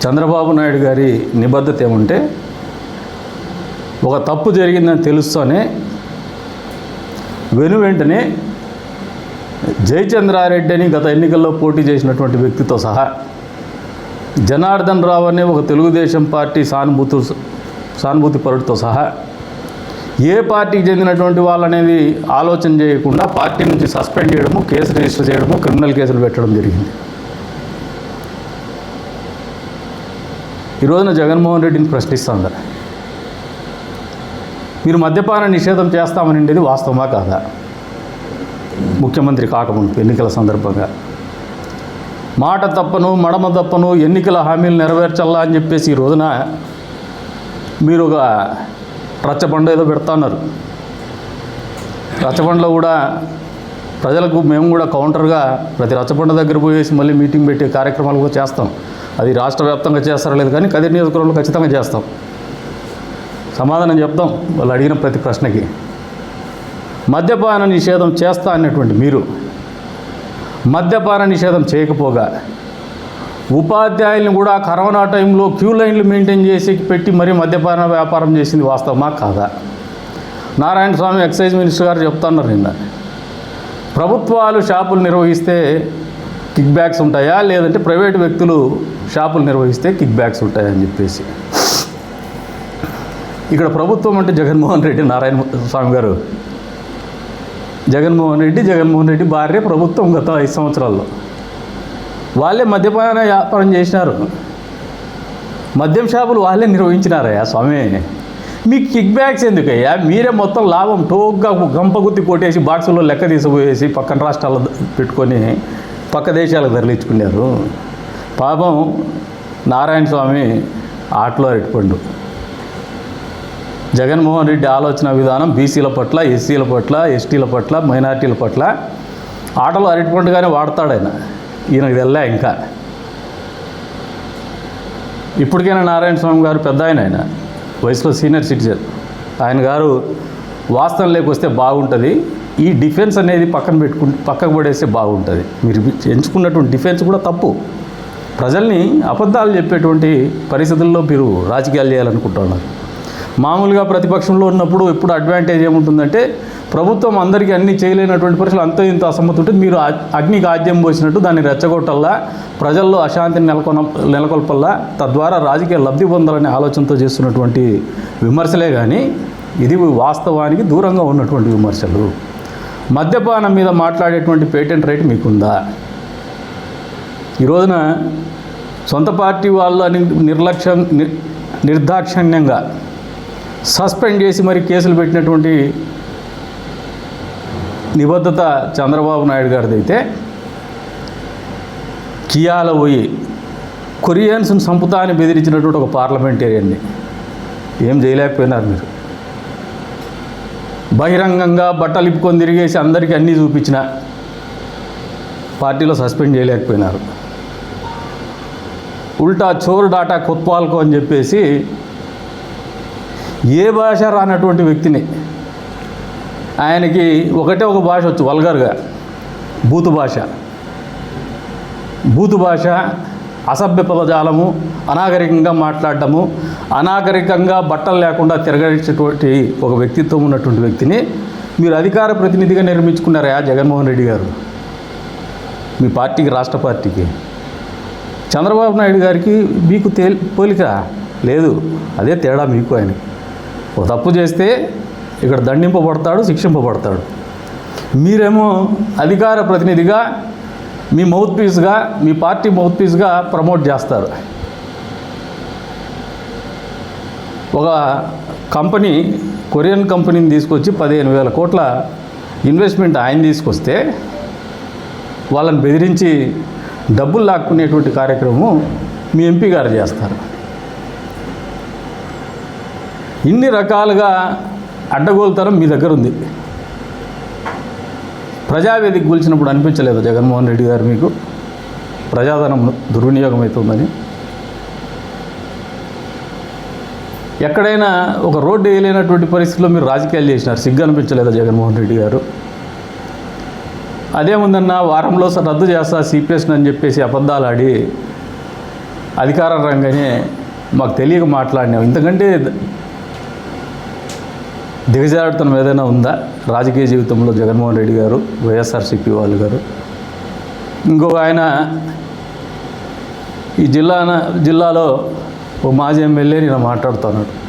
చంద్రబాబు నాయుడు గారి నిబద్ధత ఏమంటే, ఒక తప్పు జరిగిందని తెలుస్తూనే వెంటనే జయచంద్రారెడ్డి అని గత ఎన్నికల్లో పోటీ చేసినటువంటి వ్యక్తితో సహా జనార్దన్ రావు అనే ఒక తెలుగుదేశం పార్టీ సానుభూతి పరుడితో సహా ఏ పార్టీకి చెందినటువంటి వాళ్ళనేది ఆలోచన చేయకుండా పార్టీ నుంచి సస్పెండ్ చేయడము, కేసు రిజిస్టర్ చేయడము, క్రిమినల్ కేసులు పెట్టడం జరిగింది. ఈ రోజున జగన్మోహన్ రెడ్డిని ప్రశ్నిస్తుంది, మీరు మద్యపాన నిషేధం చేస్తామనిండేది వాస్తవమా కాదా? ముఖ్యమంత్రి కాకముందు ఎన్నికల సందర్భంగా మాట తప్పను, మడమ తప్పను, ఎన్నికల హామీలు నెరవేర్చాలా అని చెప్పేసి ఈ రోజున మీరు ఒక రచ్చబండ ఏదో పెడుతున్నారు. రచ్చబండలో కూడా ప్రజలకు మేము కూడా కౌంటర్గా ప్రతి రచ్చబండ దగ్గర పోయేసి మళ్ళీ మీటింగ్ పెట్టే కార్యక్రమాలు కూడా చేస్తాం. అది రాష్ట్ర వ్యాప్తంగా చేస్తారో లేదు కానీ కదిరి నియోజకవర్గంలో ఖచ్చితంగా చేస్తాం. సమాధానం చెప్తాం వాళ్ళు అడిగిన ప్రతి ప్రశ్నకి. మద్యపాన నిషేధం చేస్తా అన్నటువంటి మీరు మద్యపాన నిషేధం చేయకపోగా ఉపాధ్యాయులను కూడా కరోనా టైంలో క్యూ లైన్లు మెయింటైన్ చేసి పెట్టి మరీ మద్యపాన వ్యాపారం చేసింది వాస్తవమా కాదా? నారాయణ స్వామి ఎక్సైజ్ మినిస్టర్ గారు చెప్తున్నారు నిన్న, ప్రభుత్వాలు షాపులు నిర్వహిస్తే కిక్ బ్యాక్స్ ఉంటాయా, లేదంటే ప్రైవేటు వ్యక్తులు షాపులు నిర్వహిస్తే కిక్ బ్యాక్స్ ఉంటాయా అని చెప్పేసి. ఇక్కడ ప్రభుత్వం అంటే జగన్మోహన్ రెడ్డి, నారాయణ స్వామి గారు, జగన్మోహన్ రెడ్డి భార్య ప్రభుత్వం గత 5 సంవత్సరాల్లో వాళ్ళే మద్యపాన వ్యాపారం చేసినారు. మద్యం షాపులు వాళ్ళే నిర్వహించినారయ్యా స్వామి. మీకు కిక్ బ్యాక్స్ ఎందుకయ్యా? మీరే మొత్తం లాభం టోగ్గా గంపగుత్తి కొట్టేసి బాక్సుల్లో లెక్క తీసిపోయేసి పక్కన రాష్ట్రాల్లో పెట్టుకొని పక్క దేశాలకు తరలించుకున్నారు. పాపం నారాయణ స్వామి ఆటలో అరటిపండు. జగన్మోహన్ రెడ్డి ఆలోచన విధానం బీసీల పట్ల, ఎస్సీల పట్ల, ఎస్టీల పట్ల, మైనార్టీల పట్ల ఆటలు అరటిపండుగానే వాడతాడు ఆయన. ఈయనకు తెల్లా ఇంకా. ఇప్పటికైనా నారాయణ స్వామి గారు పెద్ద ఆయన వయసులో సీనియర్ సిటిజన్. ఆయన గారు వాస్తవం లేకొస్తే బాగుంటుంది. ఈ డిఫెన్స్ అనేది పక్కకు పడేస్తే బాగుంటుంది. మీరు ఎంచుకున్నటువంటి డిఫెన్స్ కూడా తప్పు. ప్రజల్ని అబద్ధాలు చెప్పేటువంటి పరిస్థితుల్లో మీరు రాజకీయాలు చేయాలనుకుంటున్నారు. మామూలుగా ప్రతిపక్షంలో ఉన్నప్పుడు ఎప్పుడు అడ్వాంటేజ్ ఏముంటుందంటే, ప్రభుత్వం అందరికీ అన్నీ చేయలేనటువంటి పరిస్థితులు అంత ఇంత అసమ్మతి ఉంటుంది. మీరు అగ్నికి ఆద్యం పోసినట్టు దాన్ని రెచ్చగొట్టల్లా, ప్రజల్లో అశాంతిని నెలకొల్పల్లా, తద్వారా రాజకీయ లబ్ధి పొందాలనే ఆలోచనతో చేస్తున్నటువంటి విమర్శలే కానీ ఇది వాస్తవానికి దూరంగా ఉన్నటువంటి విమర్శలు. మద్యపానం మీద మాట్లాడేటువంటి పేటెంట్ రైట్ మీకుందా? ఈ రోజున సొంత పార్టీ వాళ్ళని నిర్దాక్షిణ్యంగా సస్పెండ్ చేసి మరి కేసులు పెట్టినటువంటి నిబద్ధత చంద్రబాబు నాయుడు గారిది అయితే, కియాల పోయి కొరియన్స్ను సంపుతా అని బెదిరించినటువంటి ఒక పార్లమెంటేరియన్ని ఏం చేయలేకపోయినారు మీరు. బహిరంగంగా బట్టలు ఇప్పుకొని తిరిగేసి అందరికీ అన్నీ చూపించిన పార్టీలో సస్పెండ్ చేయలేకపోయినారు. ఉల్టా చోరు డాటా కొత్వాల్కో అని చెప్పేసి ఏ భాష రానటువంటి వ్యక్తిని, ఆయనకి ఒకటే ఒక భాష వచ్చు వల్గర్గా, బూతు భాష, అసభ్య పదజాలము, అనాగరికంగా మాట్లాడటము, అనాగరికంగా బట్టలు లేకుండా తిరగేటటువంటి ఒక వ్యక్తిత్వం ఉన్నటువంటి వ్యక్తిని మీరు అధికార ప్రతినిధిగా నిర్మించుకున్నారా జగన్మోహన్ రెడ్డి గారు? మీ పార్టీకి, రాష్ట్ర పార్టీకి. చంద్రబాబు నాయుడు గారికి మీకు పోలిక లేదు. అదే తేడా మీకు. ఆయన ఒక తప్పు చేస్తే ఇక్కడ దండింపబడతాడు, శిక్షింపబడతాడు. మీరేమో అధికార ప్రతినిధిగా మీ మౌత్ పీస్గా, మీ పార్టీ మౌత్ పీస్గా ప్రమోట్ చేస్తారు. ఒక కంపెనీ, కొరియన్ కంపెనీని తీసుకొచ్చి 15,000 కోట్ల ఇన్వెస్ట్మెంట్ ఆయన తీసుకొస్తే వాళ్ళని బెదిరించి డబ్బులు లాక్కునేటువంటి కార్యక్రమం మీ ఎంపీ గారు చేస్తారు. ఇన్ని రకాలుగా అడ్డగోలుతనం మీ దగ్గర ఉంది. ప్రజావేదిక కూల్చినప్పుడు అనిపించలేదు జగన్మోహన్ రెడ్డి గారు మీకు ప్రజాధనం దుర్వినియోగం అవుతుందని? ఎక్కడైనా ఒక రోడ్డు వేయలేనటువంటి పరిస్థితుల్లో మీరు రాజకీయాలు చేసినారు. సిగ్గు అనిపించలేదా జగన్మోహన్ రెడ్డి గారు? అదేముందన్నా వారంలో రద్దు చేస్తా సిపిఎస్ని అని చెప్పేసి అబద్ధాలు ఆడి అధికార రంగనే మాకు తెలియక మాట్లాడినాం. ఇంతకంటే దిగజారుతనం ఏదైనా ఉందా రాజకీయ జీవితంలో? జగన్మోహన్ రెడ్డి గారు, వైఎస్ఆర్సీపీ వాళ్ళు గారు. ఇంకొక ఆయన ఈ జిల్లాలో ఓ మాజీ ఎమ్మెల్యే నేను మాట్లాడుతున్నాడు.